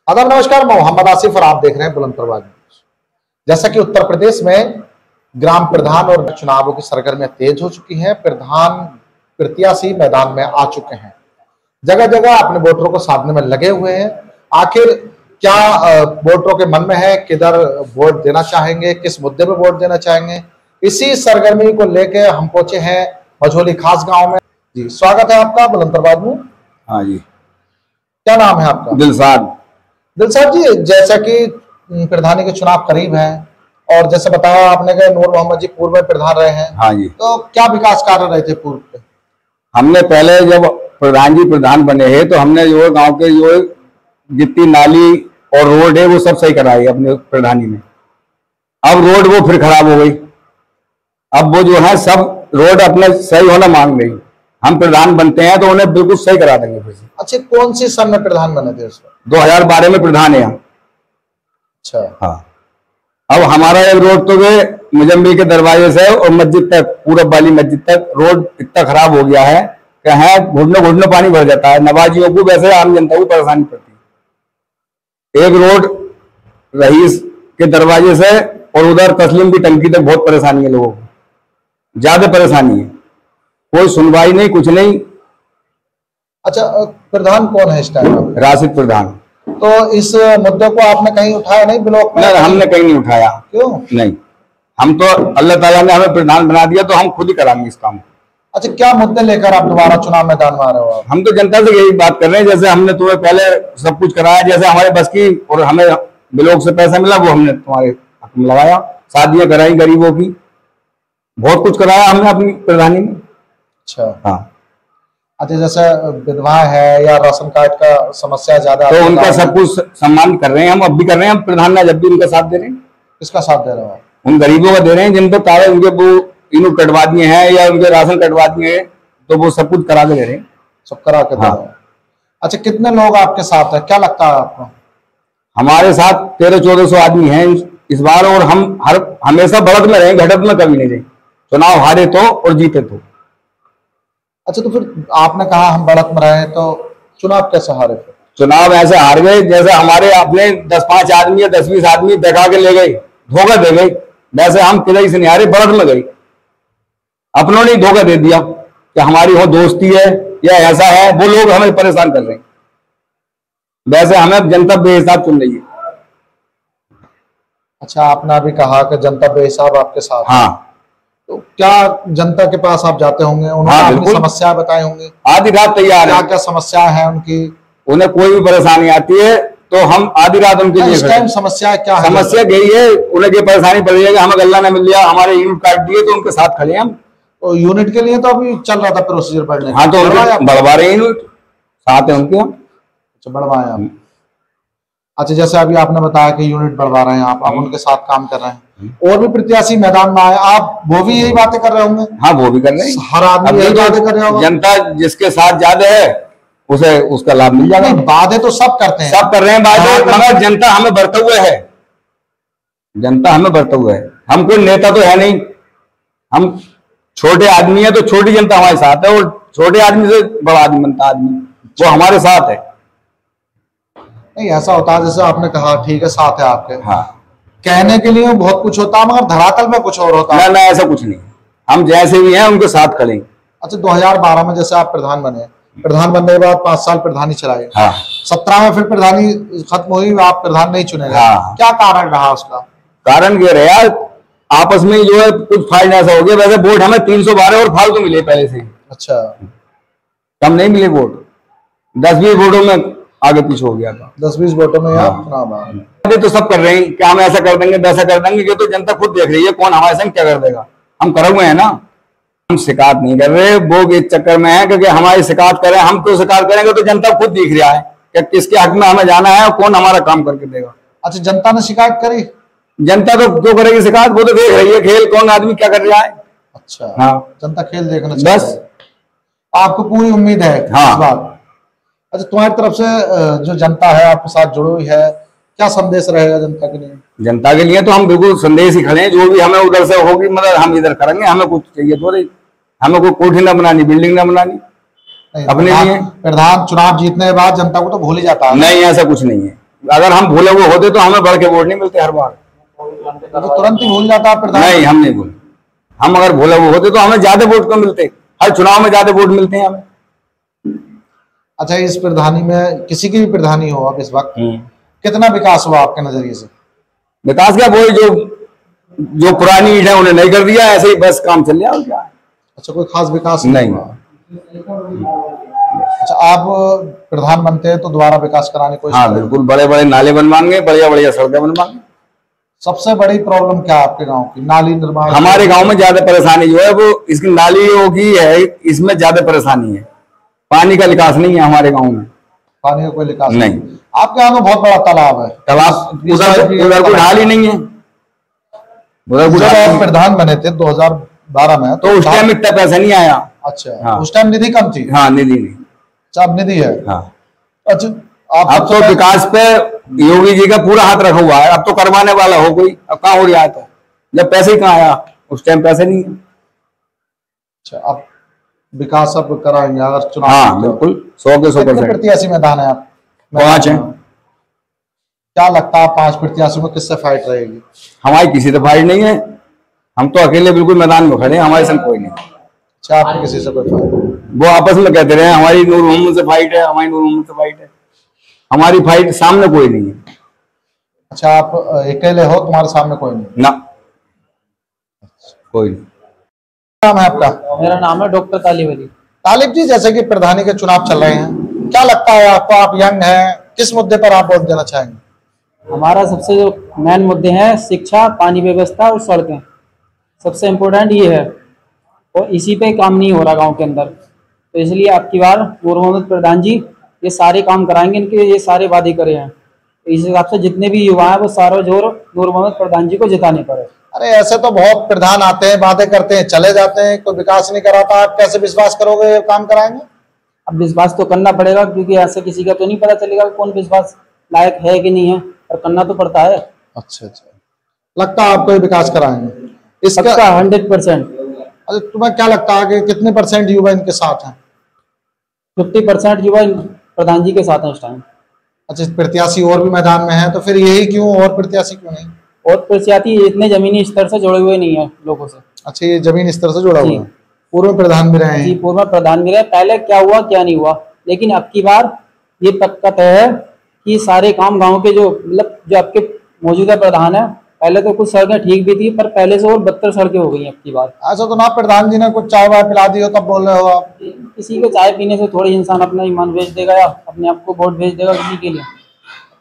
आदाब, नमस्कार। मैं मोहम्मद आसिफ और आप देख रहे हैं बुलंद प्रवाज न्यूज। जैसा कि उत्तर प्रदेश में ग्राम प्रधान और चुनावों की सरगर्मियां तेज हो चुकी हैं। प्रधान प्रत्याशी मैदान में आ चुके हैं, जगह जगह अपने वोटरों को साधने में लगे हुए हैं। आखिर क्या वोटरों के मन में है, किधर वोट देना चाहेंगे, किस मुद्दे पर वोट देना चाहेंगे, इसी सरगर्मी को लेकर हम पहुंचे हैं मझोली खास गांव में। जी, स्वागत है आपका बुलंद प्रवाज में। हाँ जी। क्या नाम है आपका? दिलसाद जी, जैसा कि प्रधानी के चुनाव करीब हैं और जैसे बताया आपने कि नूर मोहम्मद जी पूर्व में प्रधान रहे हैं। हाँ जी। तो क्या विकास कार्य रहे थे पूर्व पे? हमने पहले जब प्रधान जी प्रधान बने हैं तो हमने जो गांव के जो जितनी नाली और रोड है वो सब सही कराई अपने प्रधानी में। अब रोड वो फिर खराब हो गई। अब वो जो है सब रोड अपने सही होना मांग रही। हम प्रधान बनते हैं तो उन्हें बिल्कुल सही करा देंगे फिर से। अच्छा, कौन सी सन में प्रधान बने थे उसमें? 2012 में प्रधान है। अच्छा। हाँ। अब हमारा एक रोड तो गए मुजम्मिल के दरवाजे से और मस्जिद तक, पूरब वाली मस्जिद तक रोड इतना खराब हो गया है कि है घुटने घुटने पानी भर जाता है। नवाजियों को वैसे आम जनता को परेशानी पड़ती है। एक रोड रईस के दरवाजे से और उधर तस्लीम की टंकी तक बहुत परेशानी है, लोगों को ज्यादा परेशानी है। कोई सुनवाई नहीं, कुछ नहीं। अच्छा, प्रधान कौन है इस टाइम? राशिद प्रधान। तो इस मुद्दे को आपने कहीं उठाया नहीं ब्लॉक में? नहीं, हमने कहीं नहीं उठाया। क्यों नहीं? हम तो अल्लाह ताला ने हमें प्रधान बना दिया तो हम खुद ही कराएंगे इस काम। अच्छा, क्या मुद्दे लेकर आप दोबारा चुनाव मैदान में आ रहे हो? हम तो जनता से यही बात कर रहे हैं, जैसे हमने तुम्हें पहले सब कुछ कराया, जैसे हमारे बस की और हमें ब्लॉक से पैसा मिला वो हमने तुम्हारे हक में लगाया। शादियां कराई गरीबों की, बहुत कुछ कराया हमने अपनी प्रधानी में। अच्छा। हाँ। अच्छा, जैसे विधवा है या राशन कार्ड का समस्या ज्यादा, तो उनका सब कुछ सम्मान कर रहे हैं, हम अब भी कर रहे हैं। हम प्रधान ने जब भी उनका साथ दे रहे हैं। किसका साथ दे रहे हो? उन गरीबों का दे रहे हैं जिन पर कागज उनके वो इन्हों कटवा दिए हैं या उनके राशन कटवा दिए हैं, तो वो सब कुछ करा के दे रहे हैं। सब करा के दे रहे हैं। अच्छा, कितने लोग आपके साथ है, क्या लगता है आपको? हमारे साथ 1300-1400 आदमी हैं इस बार, और हम हमेशा बढ़त में रहे, घटत में कभी नहीं रहे। चुनाव हारे तो और जीते तो। अच्छा, तो फिर आपने कहा हम बढ़त में रहे, तो चुनाव कैसे हारे? फिर चुनाव ऐसे हार गए जैसे हमारे अपने 10-5 आदमी या 10-20 आदमी देखा के ले गए, धोखा दे गए। वैसे हम किसी से नहीं हारे, बढ़त में गए। अपनों ने धोखा दे दिया कि हमारी वो दोस्ती है या ऐसा है, वो लोग हमें परेशान कर रहे हैं। वैसे हमें जनता बेहिसाब चुन रही है। अच्छा, आपने अभी कहा कि जनता बेहिसाब आपके साथ। हाँ। तो क्या जनता के पास आप जाते होंगे, उन्होंने अपनी समस्या बताई होंगी? आधी रात तैयार है। क्या समस्या है उनकी? उन्हें कोई भी परेशानी आती है तो हम आधी रात उनके लिए समस्या क्या है? समस्या यही है, उन्हें ये परेशानी पड़ रही है कि हमें गल्ला ने मिल लिया, हमारे यूनिट काट दिए, तो उनके साथ खड़े हैं हम। तो यूनिट के लिए तो अभी चल रहा था प्रोसीजर बढ़ने। हाँ, तो बढ़वा रहे हैं, यूनिट साथ है उनके हम। अच्छा, बढ़वाए आप। अच्छा, जैसे अभी आपने बताया कि यूनिट बढ़वा रहे हैं आप उनके साथ काम कर रहे हैं। और भी प्रत्याशी मैदान में आए, आप वो भी यही बातें कर रहे होंगे? हाँ, वो भी कर रहे हैं। हर आदमी यही बातें कर रहे होगा। जनता जिसके साथ ज्यादा है उसे उसका लाभ मिल जाएगा। बातें तो सब करते हैं, सब कर रहे हैं बातें, मगर जनता हमें बढ़ता हुआ है। जनता हमें बढ़ता हुआ है। हम कोई नेता तो है नहीं, हम छोटे आदमी है, तो छोटी जनता हमारे साथ है, और छोटे आदमी से बड़ा आदमी बनता आदमी, वो हमारे साथ है। नहीं, ऐसा होता है जैसे आपने कहा, ठीक है साथ है आपके। हाँ। कहने के लिए बहुत कुछ होता है मगर धरातल में कुछ और होता है। ना, ऐसा कुछ नहीं। हम जैसे भी हैं उनके साथ खड़े। अच्छा, 2012 में जैसे आप प्रधान बने, प्रधान बनने के बाद 5 साल प्रधानी चलाए। हाँ। 17 में फिर प्रधानी खत्म हुई, आप प्रधान नहीं चुने गए। हाँ। क्या कारण रहा उसका? कारण ये रहा आपस में जो है कुछ फायदा ऐसा हो गया। वैसे वोट हमें 312 और फालतू मिले पहले से। अच्छा, कम नहीं मिले वोट, 10-20 वोटों में आगे पीछे हो गया था। 10-20 वोटों में हाँ। तो सब कर रहे हैं कि हम ऐसा कर देंगे, वैसा कर देंगे। ये तो जनता खुद देख रही है कौन हमारे संग क्या कर देगा। हम करे हुए हैं ना, हम शिकायत नहीं कर रहे। वो इस चक्कर में है क्योंकि हमारी शिकायत करें, हम तो शिकायत करेंगे तो जनता खुद दिख रहा है कि किसके हक में हमें जाना है और कौन हमारा काम करके देगा। अच्छा, जनता ने शिकायत करी? जनता तो क्यों करेगी शिकायत, वो तो देख रही है खेल, कौन आदमी क्या कर रहा है। अच्छा। हाँ, जनता खेल देखना बस। आपको पूरी उम्मीद है? हाँ। इस बात। अच्छा, तुम्हारी तरफ से जो जनता है आपके साथ जुड़ी हुई है, क्या संदेश रहेगा जनता के लिए? जनता के लिए तो हम बिल्कुल संदेश ही खड़े हैं। जो भी हमें उधर से होगी मतलब हम इधर करेंगे। हमें कुछ चाहिए थोड़ी, हमें कोई कोठी ना बनानी, बिल्डिंग ना बनानी अपने लिए। प्रधान चुनाव जीतने के बाद जनता को तो भूल ही जाता है। नहीं, ऐसा कुछ नहीं है। अगर हम भूले हुए होते तो हमें बढ़ के वोट नहीं मिलते हर बार। तो तुरंत ही भूल जाता प्रधान? नहीं, हम नहीं भूले। हम अगर भूले हुए होते तो हमें ज्यादा वोट तो मिलते, हर चुनाव में ज्यादा वोट मिलते हैं हमें। अच्छा, इस प्रधानी में किसी की भी प्रधानी हो अब इस वक्त, कितना विकास हुआ आपके नजरिए से? विकास क्या, वही जो पुरानी ईंट है उन्हें नहीं कर दिया, ऐसे ही बस काम चल रहा है, क्या। अच्छा, कोई खास विकास नहीं हुआ? अच्छा, आप प्रधान बनते हैं तो दोबारा विकास कराने को? हाँ बिल्कुल, बड़े बड़े नाले बनवाएंगे, बढ़िया बढ़िया सड़कें बनवाएंगे। सबसे बड़ी प्रॉब्लम क्या है आपके गांव की? नाली निर्माण? हमारे गांव में ज्यादा परेशानी जो है वो इसकी नालियों की है, इसमें ज्यादा परेशानी है। पानी का निकास नहीं है हमारे गांव में। पानी का कोई निकास नहीं। आपके यहाँ में बहुत बड़ा तालाब है। तालाब उधर कोई ढाल ही नहीं है। जब आप प्रधान बने थे 2012 में तो उस टाइम इतना पैसा नहीं आया। अच्छा, हाँ। उस टाइम निधि कम थी? हाँ, निधि नहीं। अच्छा, अब निधि है। हाँ। अच्छा, अब तो विकास पे योगी जी का पूरा हाथ रखा हुआ है, अब तो करवाने वाला हो कोई, अब कहाँ हो रहा है? तो जब पैसे ही कहाँ आया, उस टाइम पैसे नहीं है। अच्छा, अब विकास अब कराएंगे अगर चुनाव? हाँ बिल्कुल, 100 के 100%। प्रत्याशी मैदान है आप? 5 है। क्या लगता है 5 प्रत्याशियों में किससे फाइट रहेगी? हमारी किसी से फाइट नहीं है, हम तो अकेले बिल्कुल मैदान में खड़े हैं, हमारे संग कोई नहीं। अच्छा, आपको किसी से कोई फाइट? वो आपस में कहते रहे हमारी नूर मोहम्मद से फाइट है, हमारी नूर मोहम्मद से फाइट है, हमारी फाइट सामने कोई नहीं है। अच्छा, आप अकेले हो, तुम्हारे सामने कोई नहीं? ना, कोई नहीं। नाम है आपका? मेरा नाम है डॉक्टर तालिब अली। तालिब जी, जैसे कि प्रधानी के चुनाव चल रहे हैं, क्या लगता है आपको? आप यंग हैं, किस मुद्दे पर आप वोट देना चाहेंगे? हमारा सबसे जो मेन मुद्दे हैं शिक्षा, पानी व्यवस्था और सड़कें, सबसे इम्पोर्टेंट ये है, और इसी पे काम नहीं हो रहा गांव के अंदर। तो इसलिए आपकी बार नूर मोहम्मद प्रधान जी ये सारे काम कराएंगे, इनके ये सारे वादे करे हैं। तो इस हिसाब से जितने भी युवा हैं वो सारा जोर नूर मोहम्मद प्रधान जी को जिताने पर है। अरे ऐसे तो बहुत प्रधान आते हैं, वादे करते हैं, चले जाते हैं, कोई विकास नहीं कराता। आप कैसे विश्वास करोगे ये काम कराएंगे? अब विश्वास तो करना पड़ेगा, क्योंकि ऐसे किसी का तो नहीं पता चलेगा कौन विश्वास लायक है कि नहीं है, और करना तो पड़ता है। अच्छा, लगता है आपको विकास कराएंगे इसका? 100%। अच्छा, तुम्हें क्या लगता है कि कितने % युवा इनके साथ हैं? 50% युवा प्रधान जी के साथ हैं इस टाइम। अच्छा, प्रत्याशी और भी मैदान में है, तो फिर यही क्यों, और प्रत्याशी क्यों नहीं? और प्रत्याशी इतने जमीनी स्तर से जुड़े हुए नहीं है लोगों से। अच्छा, ये जमीन स्तर से जुड़ा हुआ है। पूर्व प्रधान भी रहे हैं? जी, पूर्व प्रधान भी रहे। पहले क्या हुआ क्या नहीं हुआ, लेकिन अब की बार ये पक्का तय है कि सारे काम गांव के जो मतलब जो आपके मौजूदा प्रधान है, पहले तो कुछ सड़कें ठीक भी थी, पर पहले से और 72 सड़कें हो गई अब की बार। अच्छा, तो ना प्रधान जी ने कुछ चाय वाय पिला दी हो तब बोल रहे हो आप? किसी को चाय पीने से थोड़ी इंसान अपना ईमान बेच देगा या अपने आप को वोट भेज देगा किसी के लिए।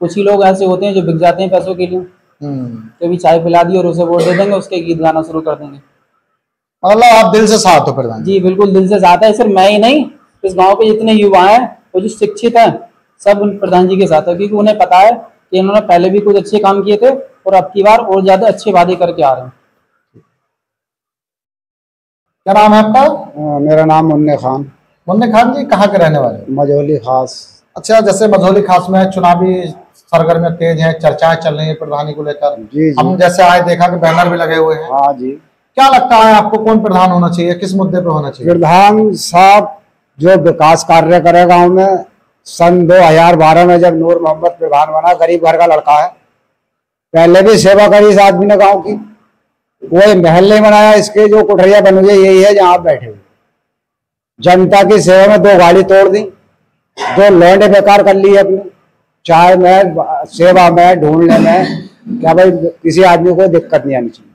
कुछ ही लोग ऐसे होते हैं जो बिक जाते हैं पैसों के लिए, तो भी चाय पिला दी और उसे वोट दे देंगे, उसके गीत गाना शुरू कर देंगे। मतलब आप दिल से साथ हो प्रधान? जी बिल्कुल, दिल से साथ है। सिर्फ मैं ही नहीं, इस गांव के जितने युवा हैं वो जो शिक्षित हैं सब प्रधान जी के साथ है, क्योंकि उन्हें पता है कि इन्होंने पहले भी कुछ अच्छे काम किए थे और अब की बार और ज्यादा अच्छे वादे करके आ रहे हैं। क्या नाम है आपका? मेरा नाम मुन्ने खान। मुन्ने खान जी, कहाँ के रहने वाले? मझौली खास। अच्छा, जैसे मझौली खास में चुनावी सरगर्मियां तेज हैं, चर्चाएं चल रही है प्रधानी को लेकर। जी, हम जैसे आए देखा कि बैनर भी लगे हुए हैं। हाँ जी। क्या लगता है आपको कौन प्रधान होना चाहिए, किस मुद्दे पे होना चाहिए? प्रधान साहब जो विकास कार्य करे गांव में। सन 2012 में जब नूर मोहम्मद प्रधान बना, गरीब घर का लड़का है, पहले भी सेवा करी इस आदमी ने गांव की। कोई महल नहीं बनाया, इसके जो कोठरिया बन गई यही है जहां आप बैठे हुए। जनता की सेवा में 2 गाड़ी तोड़ दी, 2 लैंड बेकार कर ली अपनी, चाय में, सेवा में, ढूंढने में। क्या भाई किसी आदमी को दिक्कत नहीं आनी चाहिए।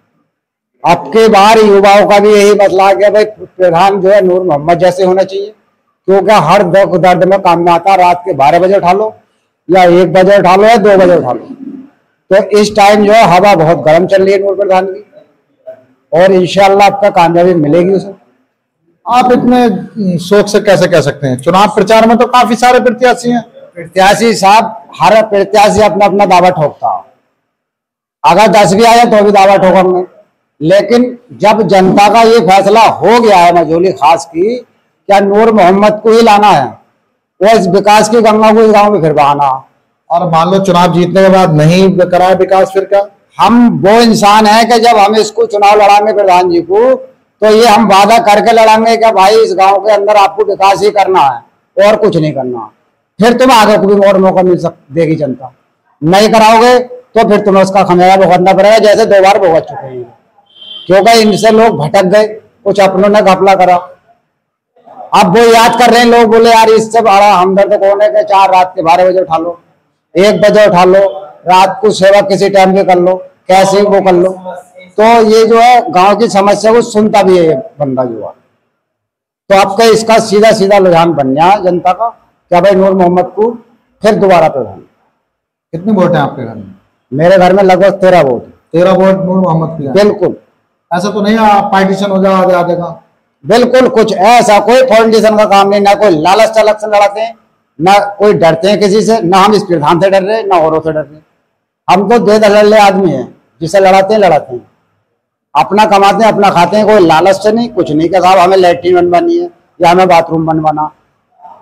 अब के बार युवाओं का भी यही मसला है कि भाई प्रधान जो है नूर मोहम्मद जैसे होना चाहिए, क्योंकि हर दुख दर्द में काम में आता। रात के 12 बजे उठा लो या 1 बजे उठा लो या 2 बजे उठा लो। तो इस टाइम जो है हवा बहुत गर्म चल रही है नूर प्रधान की, और इंशाल्लाह आपका कामयाबी मिलेगी उसे। आप इतने शौक से कैसे कह सकते हैं? चुनाव प्रचार में तो काफी सारे प्रत्याशी हैं। प्रत्याशी साहब, हर प्रत्याशी अपना अपना दावा ठोकता है। अगर 10 भी आए तो भी दावा ठोकेंगे, लेकिन जब जनता का ये फैसला हो गया है मझौली खास की, क्या नूर मोहम्मद को ही लाना है, वो इस विकास की गंगा को इस गाँव में फिर बहाना, और मान लो चुनाव जीतने के बाद नहीं कराया विकास, फिर क्या? हम वो इंसान हैं कि जब हम इसको चुनाव लड़ाएंगे प्रधान जी को, तो ये हम वादा करके लड़ाएंगे कि भाई इस गांव के अंदर आपको विकास ही करना है और कुछ नहीं करना। फिर तुम्हें आगे को भी और मौका मिल देगी जनता। नहीं कराओगे तो फिर तुम्हें उसका खमियाजा भुगतना पड़ेगा, जैसे 2 बार भुगत चुके हैं। क्योंकि इनसे लोग भटक गए, कुछ अपनों ने घपला करा। अब वो याद कर रहे हैं लोग, बोले यार इससे बड़ा हमदर्द कौन है कि 4 रात के 12 बजे उठा लो, 1 बजे उठा लो, रात को सेवा किसी टाइम पे कर लो, कैसे वो कर लो। तो ये जो है गांव की समस्या को सुनता भी है ये बंदा जो है। तो आपका इसका सीधा सीधा रुझान बन गया जनता का, क्या भाई नूर मोहम्मद को फिर दोबारा प्रधान। कितने वोट हैं आपके घर में? मेरे घर में लगभग 13 वोट। 13 वोट नूर मोहम्मद की? बिल्कुल। ऐसा तो नहीं पार्टीशन हो जाए आधे आधे का? बिल्कुल, कुछ ऐसा कोई फाउंडेशन का काम नहीं, ना कोई लालच तलक से लड़ाते हैं, ना कोई डरते हैं किसी से, ना हम इस प्रधान से डर रहे ना औरों से डर रहे। हम तो दे दलले आदमी हैं, जिसे लड़ाते हैं, अपना कमाते हैं, अपना खाते हैं, कोई लालच से नहीं, कुछ नहीं कि साहब हमें लैट्रिन बनवानी है या हमें बाथरूम बनवाना।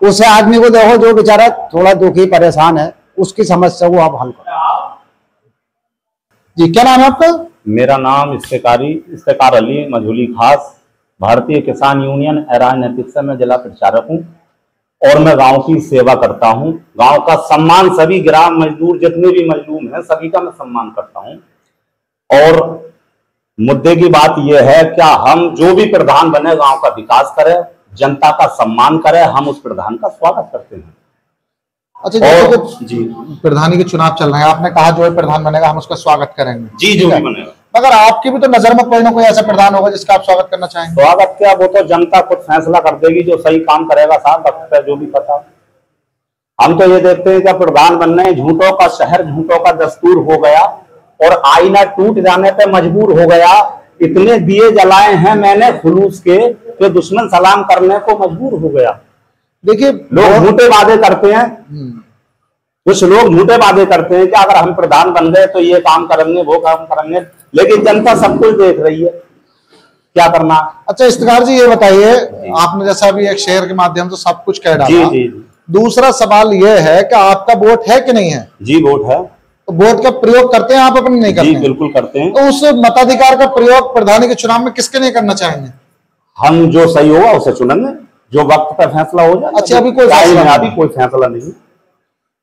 उसे आदमी को देखो जो बेचारा थोड़ा दुखी परेशान है, उसकी समस्या को आप हल करो। जी, क्या नाम है आपका? मेरा नाम इफ्तेकार अली मझूली खास, भारतीय किसान यूनियन एरान नैतिक से मैं जिला प्रचारक हूँ और मैं गांव की सेवा करता हूँ। गांव का सम्मान, सभी ग्राम मजदूर जितने भी मजलूम हैं सभी का मैं सम्मान करता हूँ। और मुद्दे की बात यह है, क्या हम जो भी प्रधान बने गांव का विकास करे, जनता का सम्मान करे, हम उस प्रधान का स्वागत करते हैं। अच्छा, और जी प्रधानी के चुनाव चल रहे हैं, आपने कहा जो प्रधान बनेगा हम उसका स्वागत करेंगे। जी, जो भी बनेगा। मगर आपकी भी तो नजर में कोई ना कोई ऐसा प्रधान होगा जिसका आप स्वागत करना चाहेंगे। स्वागत क्या, वो तो जनता खुद फैसला कर देगी, जो सही काम करेगा साहब, वक्त पे जो भी पता। हम तो ये देखते हैं कि प्रधान बनने झूठों का शहर, झूठों का दस्तूर हो गया और आईना टूट जाने पे मजबूर हो गया। इतने दिए जलाए हैं मैंने खुलूस के कि दुश्मन सलाम करने को मजबूर हो गया। देखिए, लोग झूठे वादे करते हैं, कुछ लोग झूठे वादे करते हैं कि अगर हम प्रधान बन गए तो ये काम करेंगे, वो काम करेंगे, लेकिन जनता सब कुछ देख रही है, क्या करना। अच्छा इफ्तिकार जी, ये बताइए, आपने जैसा अभी एक शेयर के माध्यम से सब कुछ कह डाला। जी जी। दूसरा सवाल ये है कि आपका वोट है कि नहीं है? जी, वोट है। तो वोट का प्रयोग करते हैं आप अपने? नहीं करते? जी बिल्कुल करते हैं। तो उस मताधिकार का प्रयोग प्रधानी के चुनाव में किसके नहीं करना चाहेंगे? हम जो सही होगा उसे चुनेंगे, जो वक्त पर फैसला हो जाए। अच्छा, अभी कोई फैसला नहीं।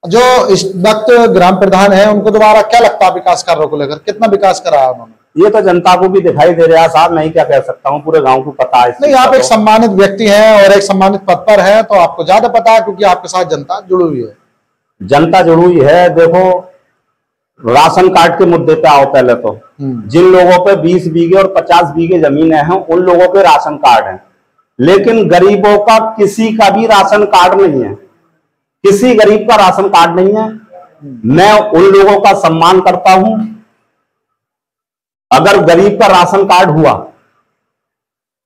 जो इस वक्त ग्राम प्रधान है उनको दोबारा क्या लगता है विकास कार्यों को लेकर, कितना विकास करा है उन्होंने? ये तो जनता को भी दिखाई दे रहा है साहब, मैं क्या कह सकता हूँ, पूरे गांव को पता है। नहीं, आप एक सम्मानित व्यक्ति हैं और एक सम्मानित पद पर है तो आपको ज्यादा पता है, क्योंकि आपके साथ जनता जुड़ी हुई है। जनता जुड़ी हुई है। देखो, राशन कार्ड के मुद्दे पे आओ पहले तो। जिन लोगों पे 20 बीघे और 50 बीघे जमीनें हैं उन लोगों के राशन कार्ड हैं, लेकिन गरीबों का किसी का भी राशन कार्ड नहीं है, किसी गरीब का राशन कार्ड नहीं है। मैं उन लोगों का सम्मान करता हूं। अगर गरीब का राशन कार्ड हुआ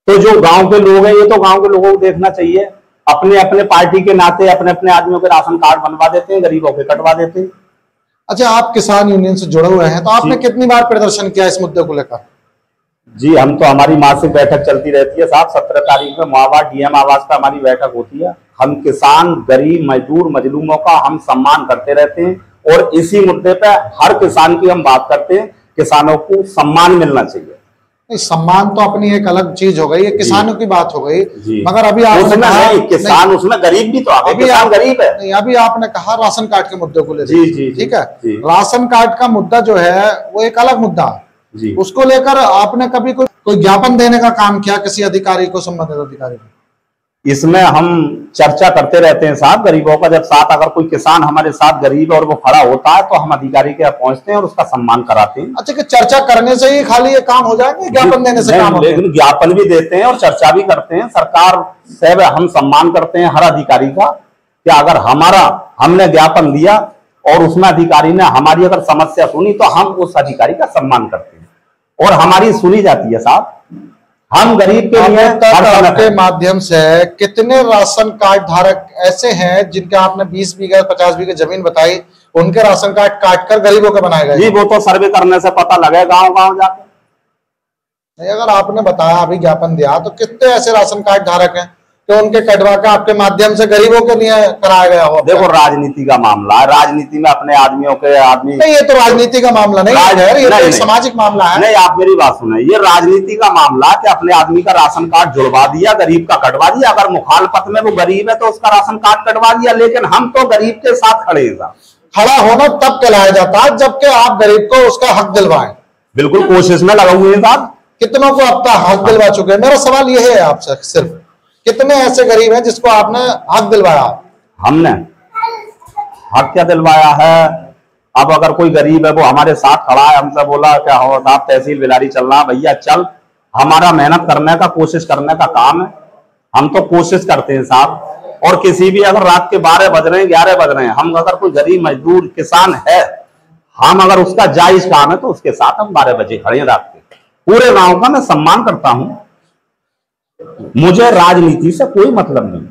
तो जो गांव के लोग हैं, ये तो गांव के लोगों को देखना चाहिए, अपने अपने पार्टी के नाते अपने अपने आदमियों के राशन कार्ड बनवा देते हैं, गरीबों के कटवा देते हैं। अच्छा, आप किसान यूनियन से जुड़े हुए हैं तो आपने कितनी बार प्रदर्शन किया इस मुद्दे को लेकर? जी, हम तो, हमारी मासिक बैठक चलती रहती है साहब। 17 तारीख में महावार डीएम आवास पर हमारी बैठक होती है। हम किसान, गरीब, मजदूर, मजलूमों का हम सम्मान करते रहते हैं और इसी मुद्दे पे हर किसान की हम बात करते हैं। किसानों को सम्मान मिलना चाहिए। नहीं, सम्मान तो अपनी एक अलग चीज हो गई, ये किसानों की बात हो गई। मगर अभी आपने कहा किसान, उसमें गरीब भी तो आ गए, किसान गरीब है। नहीं, अभी आपने कहा राशन कार्ड के मुद्दे को लेकर। जी जी, ठीक है। राशन कार्ड का मुद्दा जो है वो एक अलग मुद्दा है। उसको लेकर आपने कभी कोई ज्ञापन देने का काम किया किसी अधिकारी को, संबंधित अधिकारी को? इसमें हम चर्चा करते रहते हैं साहब गरीबों का। जब साथ अगर कोई किसान हमारे साथ गरीब है और वो खड़ा होता है तो हम अधिकारी के यहाँ पहुंचते हैं और उसका सम्मान कराते हैं। अच्छा, कि चर्चा करने से ही खाली ये काम हो जाएगा, ज्ञापन देने से काम होता है? लेकिन ज्ञापन भी देते हैं और चर्चा भी करते हैं। सरकार से हम सम्मान करते हैं हर अधिकारी का, कि अगर हमने ज्ञापन दिया और उसमें अधिकारी ने हमारी अगर समस्या सुनी तो हम उस अधिकारी का सम्मान करते हैं और हमारी सुनी जाती है साहब। हम गरीब के लिए आपके माध्यम से कितने राशन कार्ड धारक ऐसे हैं जिनके आपने 20 बीघा 50 बीघा जमीन बताई, उनके राशन कार्ड काट कर गरीबों के बनाए गए? जी, वो तो सर्वे करने से पता लगे गांव गांव जाके। नहीं, अगर आपने बताया, अभी ज्ञापन दिया, तो कितने ऐसे राशन कार्ड धारक हैं तो उनके कटवा के आपके माध्यम से गरीबों के लिए कराया गया हो? देखो, राजनीति का मामला है, राजनीति में अपने आदमियों के आदमी नहीं, ये तो राजनीति का मामला नहीं है, ये तो सामाजिक मामला है। नहीं, आप मेरी बात सुने, ये राजनीति का मामला है कि अपने आदमी का राशन कार्ड जुड़वा दिया, गरीब का कटवा दिया। अगर मुखालफत में वो गरीब है तो उसका राशन कार्ड कटवा दिया, लेकिन हम तो गरीब के साथ खड़े हैं। खड़ा होना तब कहलाया जाता है जबकि आप गरीब को उसका हक दिलवाएं। बिल्कुल कोशिश में लगा हुए हैं साहब। कितनों को अब तक हक दिलवा चुके हैं? मेरा सवाल यह है आपसे, सिर्फ कितने ऐसे गरीब हैं जिसको आपने हक दिलवाया? हमने हक क्या दिलवाया है? अब अगर कोई गरीब है वो हमारे साथ खड़ा है, हमसे बोला क्या हो साहब तहसील बिलारी चल रहा, भैया चल, हमारा मेहनत करने का कोशिश करने का काम है, हम तो कोशिश करते हैं साहब। और किसी भी अगर रात के 12 बज रहे हैं 11 बज रहे हैं, हम अगर कोई गरीब मजदूर किसान है, हम अगर उसका जायज काम है तो उसके साथ हम 12 बजे खड़े हैं रात के। पूरे गांव का मैं सम्मान करता हूं, मुझे राजनीति से कोई मतलब नहीं।